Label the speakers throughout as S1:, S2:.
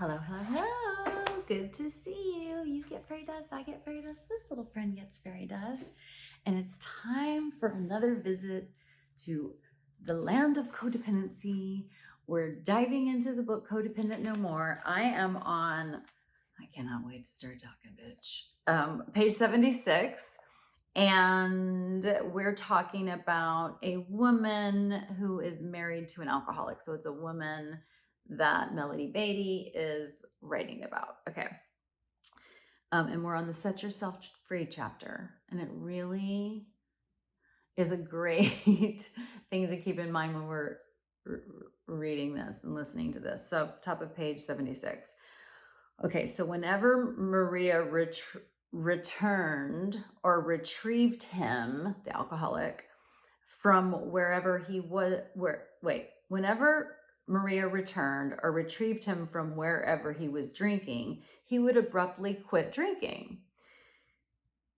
S1: Hello, hello, hello. Good to see you. You get fairy dust, I get fairy dust, this little friend gets fairy dust. And it's time for another visit to the land of codependency. We're diving into the book Codependent No More. I am on, I cannot wait to start talking, bitch. Page 76. And we're talking about a woman who is married to an alcoholic. So it's a woman that Melody Beatty is writing about. Okay. And we're on the Set Yourself Free chapter. And it really is a great thing to keep in mind when we're reading this and listening to this. So, top of page 76. Okay, so whenever Maria returned or retrieved him, the alcoholic, from wherever he was, whenever Maria returned or retrieved him from wherever he was drinking, he would abruptly quit drinking.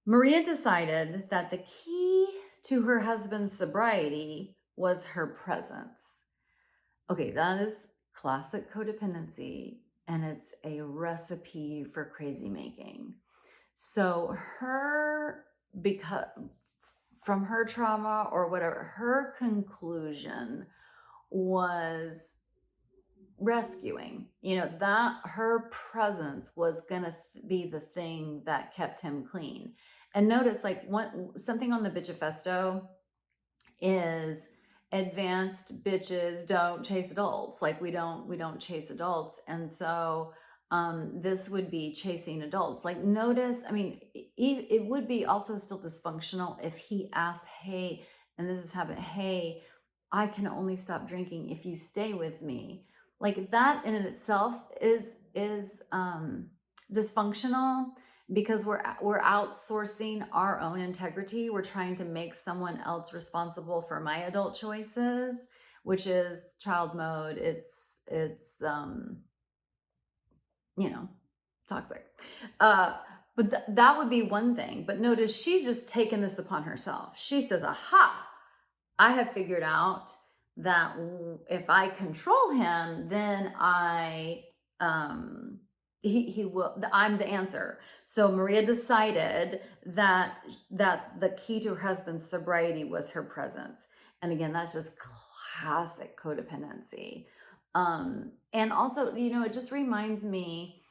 S1: Maria decided that the key to her husband's sobriety was her presence. Okay, that is classic codependency, and it's a recipe for crazy making. So because from her trauma or whatever, her conclusion was rescuing, that her presence was going to be the thing that kept him clean. And notice, like, something on the Bitchifesto is advanced bitches don't chase adults. Like, we don't chase adults. And so this would be chasing adults. Like, notice, I mean, it would be also still dysfunctional if he asked, hey, and this is habit, hey, I can only stop drinking if you stay with me. Like, that in itself is dysfunctional, because we're outsourcing our own integrity. We're trying to make someone else responsible for my adult choices, which is child mode. It's toxic. But that would be one thing. But notice she's just taken this upon herself. She says, aha, I have figured out that if I control him, then he will, I'm the answer. So Maria decided that the key to her husband's sobriety was her presence. And again, that's just classic codependency. And also, it just reminds me,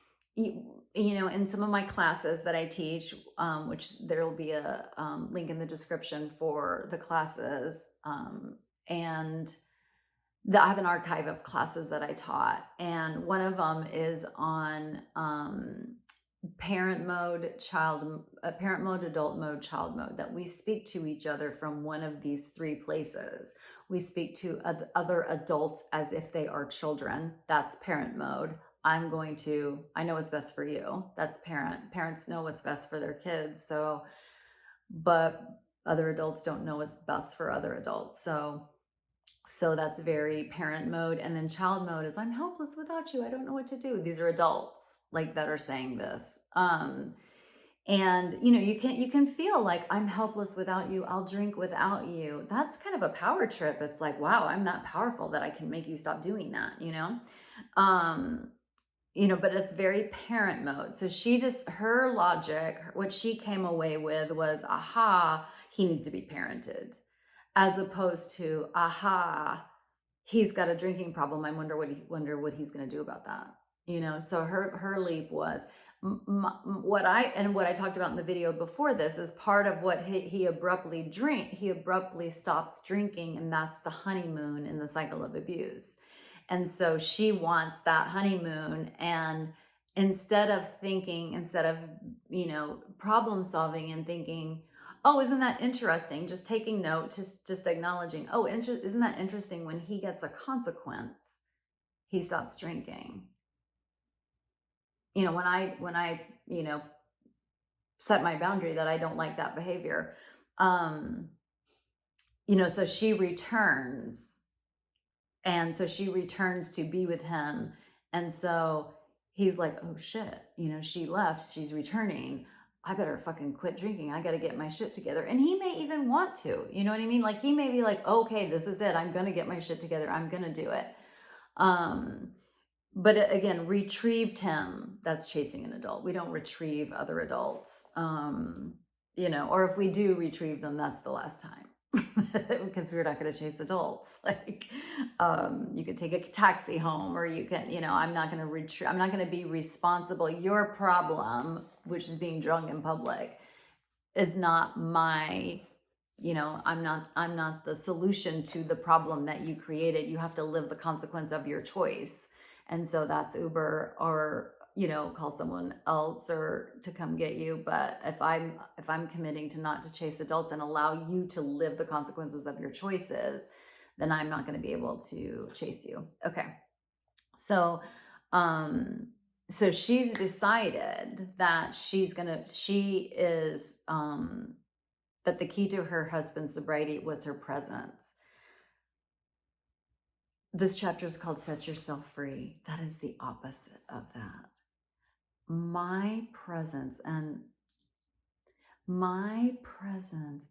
S1: in some of my classes that I teach, which there will be a link in the description for the classes, and I have an archive of classes that I taught, and one of them is on parent mode, adult mode, child mode, that we speak to each other from one of these three places. We speak to other adults as if they are children. That's parent mode. I know what's best for you. That's parent. Parents know what's best for their kids. But other adults don't know what's best for other adults. So that's very parent mode. And then child mode is, I'm helpless without you. I don't know what to do. These are adults that are saying this. And you can feel like, I'm helpless without you. I'll drink without you. That's kind of a power trip. It's like, wow, I'm that powerful that I can make you stop doing that, but it's very parent mode. So her logic, what she came away with was, aha, he needs to be parented, as opposed to, aha, he's got a drinking problem. I wonder what he's going to do about that. So her leap was, what I talked about in the video before this is part of what he abruptly stops drinking, and that's the honeymoon in the cycle of abuse. And so she wants that honeymoon, and instead of problem solving and thinking, oh, isn't that interesting? Just taking note, just acknowledging, oh, isn't that interesting? When he gets a consequence, he stops drinking. When I set my boundary that I don't like that behavior, so she returns. And so she returns to be with him. And so he's like, oh shit, she left, she's returning. I better fucking quit drinking. I got to get my shit together. And he may even want to, you know what I mean? Like, he may be like, okay, this is it. I'm going to get my shit together. I'm going to do it. But again, retrieved him, that's chasing an adult. We don't retrieve other adults. Or if we do retrieve them, that's the last time. Because we're not going to chase adults. Like, you could take a taxi home, or you can, I'm not going to I'm not going to be responsible. Your problem, which is being drunk in public, is not my, I'm not the solution to the problem that you created. You have to live the consequence of your choice. And so that's Uber, or call someone else or to come get you. But if I'm committing to not to chase adults and allow you to live the consequences of your choices, then I'm not going to be able to chase you. Okay. So she's decided that that the key to her husband's sobriety was her presence. This chapter is called Set Yourself Free. That is the opposite of that. My presence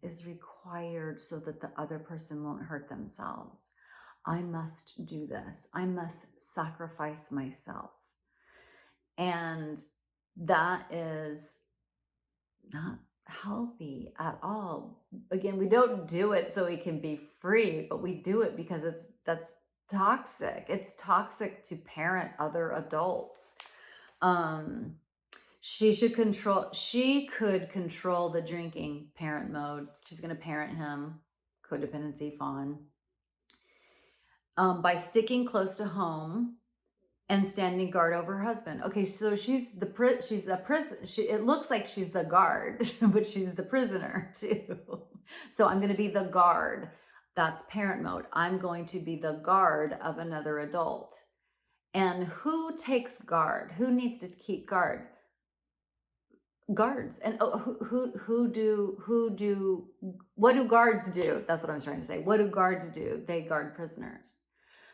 S1: is required so that the other person won't hurt themselves. I must do this. I must sacrifice myself. And that is not healthy at all. Again, we don't do it so we can be free, but we do it because that's toxic. It's toxic to parent other adults. She could control the drinking, parent mode. She's going to parent him, codependency, fawn, by sticking close to home and standing guard over her husband. Okay, so she's the prison. It looks like she's the guard, but she's the prisoner too. So I'm going to be the guard. That's parent mode. I'm going to be the guard of another adult. And who takes guard? Who needs to keep guard? Guards. And what do guards do? That's what I'm trying to say. What do guards do? They guard prisoners.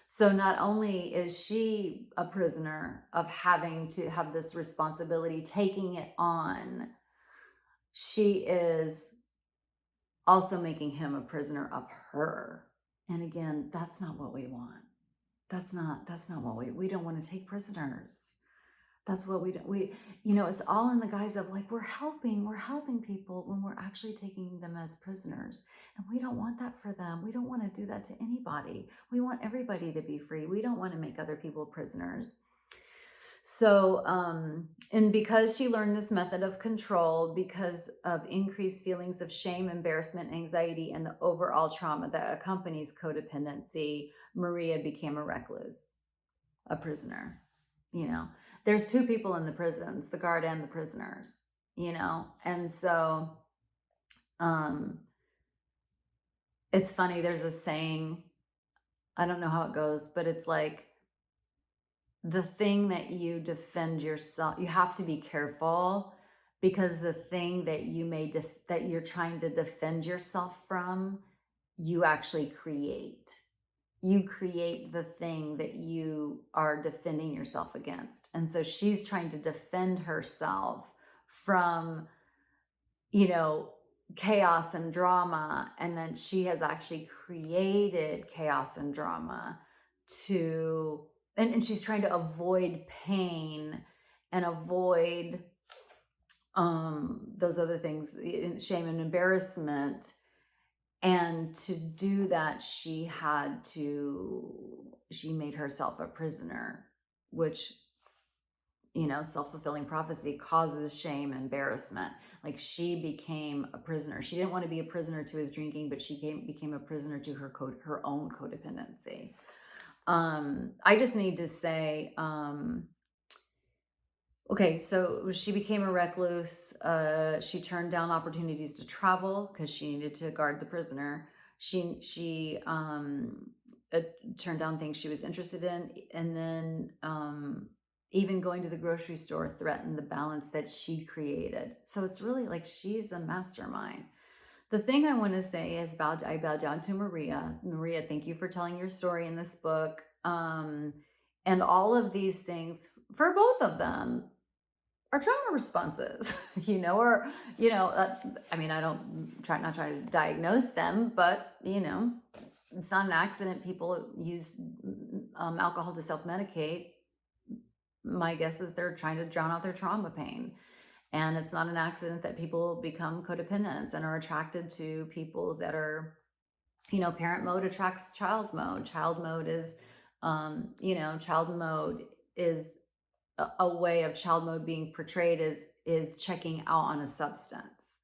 S1: So not only is she a prisoner of having to have this responsibility, taking it on, she is also making him a prisoner of her. And again, that's not what we want. That's not what we don't want to take prisoners. That's what it's all in the guise of like, we're helping people when we're actually taking them as prisoners. And we don't want that for them. We don't want to do that to anybody. We want everybody to be free. We don't want to make other people prisoners. So, and because she learned this method of control, because of increased feelings of shame, embarrassment, anxiety, and the overall trauma that accompanies codependency, Maria became a recluse, a prisoner. There's two people in the prisons, the guard and the prisoners, and so it's funny, there's a saying, I don't know how it goes, but it's like, the thing that you defend yourself, you have to be careful, because the thing that that you're trying to defend yourself from, you actually create. You create the thing that you are defending yourself against. And so she's trying to defend herself from, chaos and drama. And then she has actually created chaos and drama and she's trying to avoid pain and avoid those other things, shame and embarrassment. And to do that, she made herself a prisoner, which, self-fulfilling prophecy causes shame, embarrassment. Like, she became a prisoner. She didn't want to be a prisoner to his drinking, but she became a prisoner to her own codependency. I just need to say, okay, so she became a recluse. She turned down opportunities to travel because she needed to guard the prisoner. She turned down things she was interested in, and then even going to the grocery store threatened the balance that she created. So it's really like she's a mastermind. The thing I want to say is I bow down to Maria. Maria, thank you for telling your story in this book. And all of these things, for both of them, are trauma responses, I don't try to diagnose them, but, it's not an accident. People use alcohol to self-medicate. my guess is they're trying to drown out their trauma pain. And it's not an accident that people become codependents and are attracted to people that are, parent mode attracts child mode. Child mode is, child mode is a way of child mode being portrayed is checking out on a substance.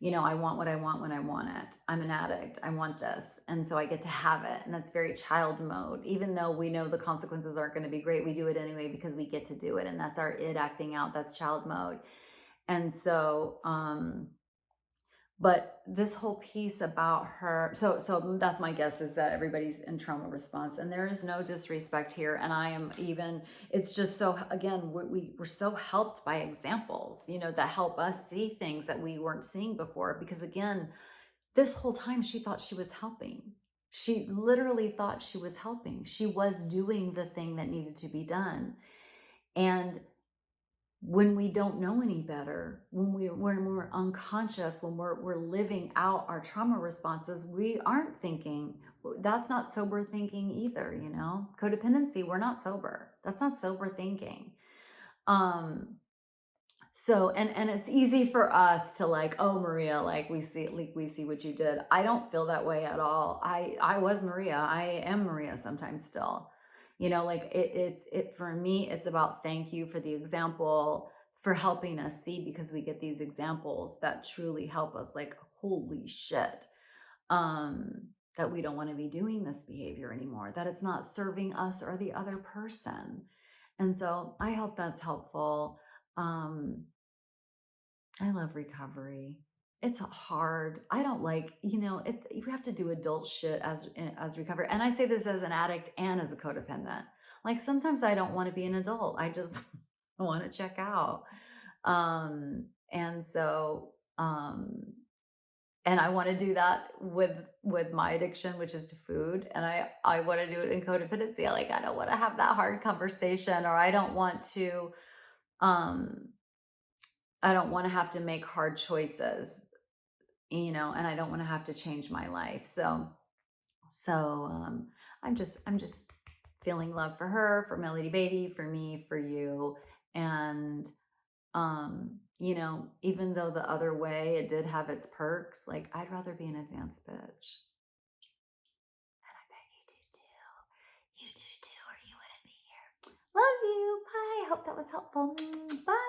S1: I want what I want when I want it. I'm an addict. I want this. And so I get to have it. And that's very child mode. Even though we know the consequences aren't going to be great, we do it anyway because we get to do it. And that's our id acting out. That's child mode. And so, but this whole piece about her, so that's my guess, is that everybody's in trauma response, and there is no disrespect here. And I am even, it's just so, again, we're so helped by examples, that help us see things that we weren't seeing before. Because again, this whole time she thought she was helping. She literally thought she was helping. She was doing the thing that needed to be done. And when we don't know any better, when we're unconscious, when we're living out our trauma responses, we aren't thinking. That's not sober thinking either. Codependency, we're not sober. That's not sober thinking. So, and it's easy for us to like, oh, Maria, like we see what you did. I don't feel that way at all. I was Maria. I am Maria sometimes still. Like it for me, it's about thank you for the example, for helping us see, because we get these examples that truly help us, like, holy shit, that we don't want to be doing this behavior anymore, that it's not serving us or the other person. And so I hope that's helpful. I love recovery. It's hard. I don't like, you have to do adult shit as recovery. And I say this as an addict and as a codependent. Like sometimes I don't want to be an adult. I just want to check out. And so, and I want to do that with my addiction, which is to food. And I want to do it in codependency. I don't want to have that hard conversation, or I don't want to, have to make hard choices, and I don't want to have to change my life. So I'm just feeling love for her, for Melody Beatty, for me, for you. And even though the other way, it did have its perks, like I'd rather be an advanced bitch. And I bet you do too. You do too, or you wouldn't be here. Love you. Bye. I hope that was helpful. Bye.